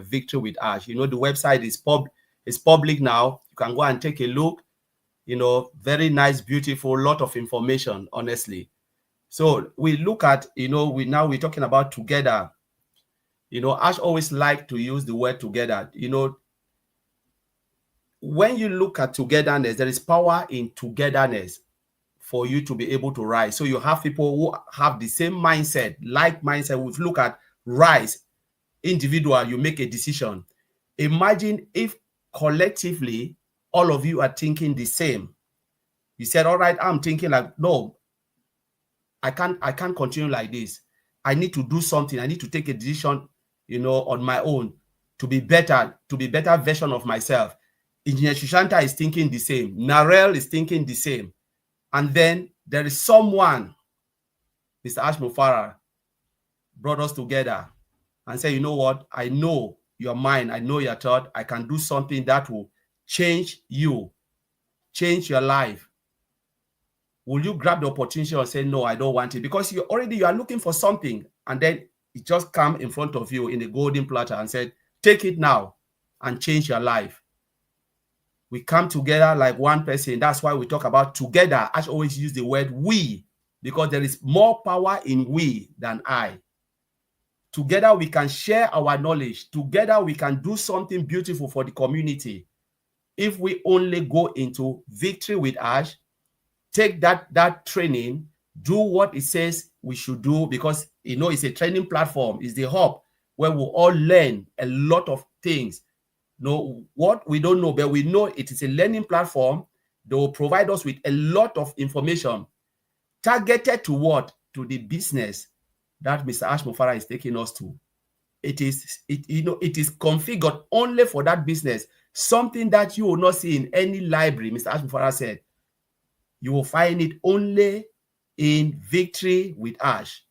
Victory with Ash. You know, the website is public now. You can go and take a look. You know, very nice, beautiful, lot of information, honestly. So we look at, you know, we're talking about together. You know, Ash always like to use the word together. You know, when you look at togetherness, there is power in togetherness for you to be able to rise. So you have people who have the same mindset, like mindset. We look at rise, individual, you make a decision. Imagine if collectively all of you are thinking the same. You said, all right, I'm thinking like, no, I can't continue like this. I need to do something. I need to take a decision, you know, on my own to be better version of myself. Engineer Shushanta is thinking the same. Narelle is thinking the same. And then there is someone, Mr. Ash Mufara, brought us together and said, you know what? I know your mind. I know your thought. I can do something that will change you, change your life. Will you grab the opportunity or say, no, I don't want it? Because you are looking for something, and then it just come in front of you in a golden platter and said, take it now and change your life. We come together like one person. That's why we talk about together. I always use the word we, because there is more power in we than I. Together we can share our knowledge. Together we can do something beautiful for the community. If we only go into Victory with Ash, take that training, do what it says we should do, because you know it's a training platform, it's the hub where we all learn a lot of things. Know what we don't know, but we know it is a learning platform. They will provide us with a lot of information targeted to what? To the business that Mr. Ash Mufara is taking us to. It is configured only for that business. Something that you will not see in any library, Mr. Ash Mufara said. You will find it only in Victory with Ash.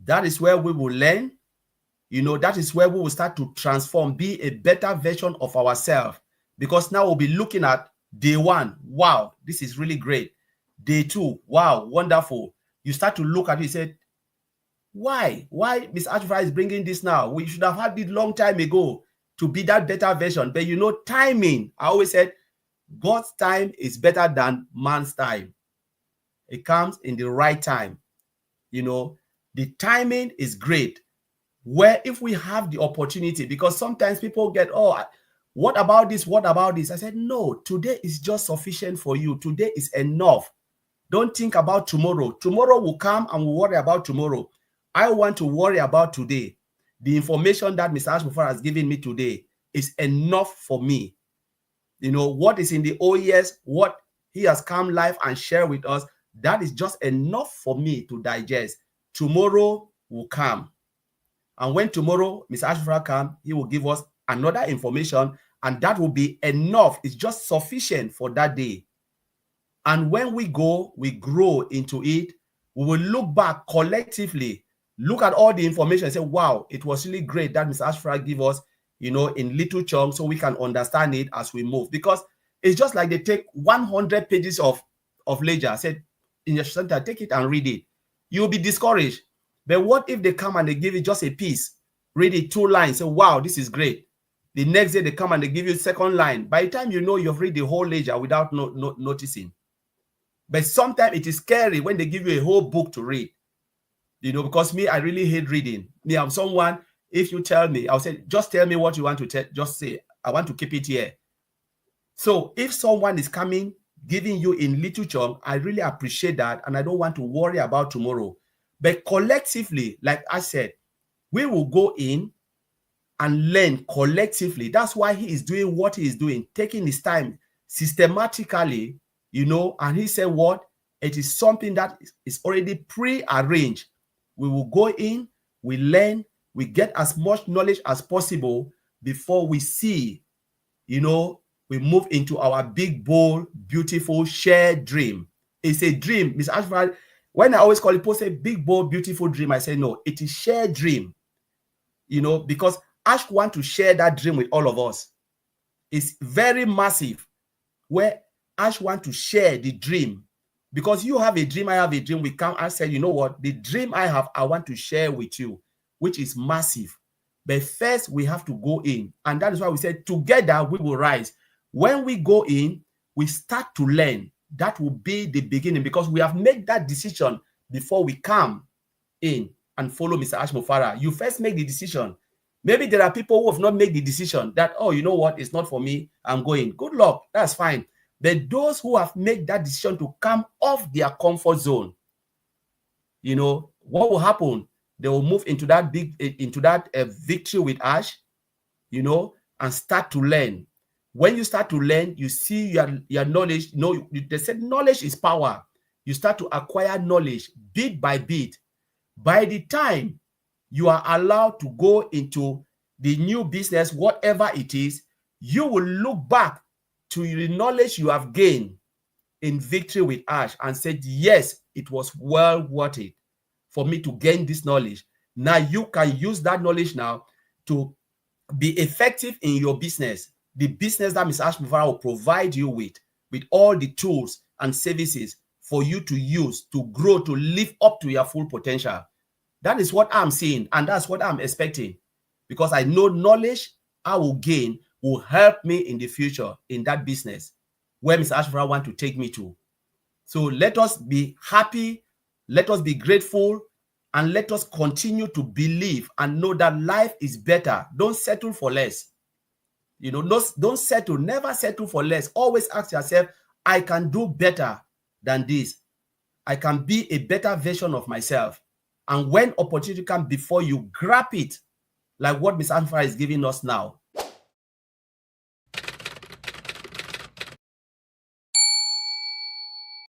That is where we will learn. You know, that is where we will start to transform, be a better version of ourselves. Because now we'll be looking at day one. Wow, this is really great. Day two, wow, wonderful. You start to look at it and say, why Mr. Ashfra is bringing this now? We should have had it long time ago to be that better version. But you know, timing, I always said, God's time is better than man's time. It comes in the right time. You know, the timing is great. Where if we have the opportunity, because sometimes people get, oh, what about this? What about this? I said, no, today is just sufficient for you. Today is enough. Don't think about tomorrow. Tomorrow will come and we'll worry about tomorrow. I want to worry about today. The information that Mr. Ashmufar has given me today is enough for me. You know, what is in the OES, what he has come live and share with us, that is just enough for me to digest. Tomorrow will come. And when tomorrow Mr. Ashfra comes, he will give us another information, and that will be enough. It's just sufficient for that day. And when we go, we grow into it. We will look back collectively, look at all the information and say, wow, it was really great that Mr. Ashfra gave us, you know, in little chunks so we can understand it as we move. Because it's just like they take 100 pages of ledger. I said, in your center, take it and read it. You'll be discouraged. But what if they come and they give you just a piece? Read it 2 lines, say, wow, this is great. The next day they come and they give you a second line. By the time you know, you've read the whole ledger without noticing. But sometimes it is scary when they give you a whole book to read. You know, because me, I really hate reading. Me, I'm someone, if you tell me, I'll say, just tell me what you want to tell. Just say, I want to keep it here. So if someone is coming, giving you in little chunk, I really appreciate that. And I don't want to worry about tomorrow. But collectively, like I said, we will go in and learn collectively. That's why he is doing what he is doing, taking his time systematically, you know, and he said what? It is something that is already pre-arranged. We will go in, we learn, we get as much knowledge as possible before we see, you know, we move into our big, bold, beautiful, shared dream. It's a dream. Mr. Ashford, when I always call it, people say big, bold, beautiful dream. I say, no, it is shared dream. You know, because Ash wants to share that dream with all of us. It's very massive. Where Ash wants to share the dream. Because you have a dream, I have a dream. We come and say, you know what? The dream I have, I want to share with you, which is massive. But first, we have to go in. And that is why we said together we will rise. When we go in, we start to learn. That will be the beginning, because we have made that decision before we come in and follow Mr. Ashmofara. You first make the decision. Maybe there are people who have not made the decision that, oh, you know what, it's not for me, I'm going. Good luck, that's fine. But those who have made that decision to come off their comfort zone, you know, what will happen? They will move into that victory with Ash, you know, and start to learn. When you start to learn, you see your knowledge. They said knowledge is power. You start to acquire knowledge bit by bit. By the time you are allowed to go into the new business, whatever it is, you will look back to the knowledge you have gained in victory with Ash and said, yes, it was well worth it for me to gain this knowledge. Now you can use that knowledge now to be effective in your business, the business that Mr. Ashmufara will provide you with all the tools and services for you to use to grow, to live up to your full potential. That is what I'm seeing, and that's what I'm expecting, because I know knowledge I will gain will help me in the future in that business where Mr. Ashmufara wants to take me to. So let us be happy, let us be grateful, and let us continue to believe and know that life is better. Don't settle for less. You know, don't settle, never settle for less. Always ask yourself, I can do better than this. I can be a better version of myself. And when opportunity comes before you, grab it, like what Ms. Anfara is giving us now.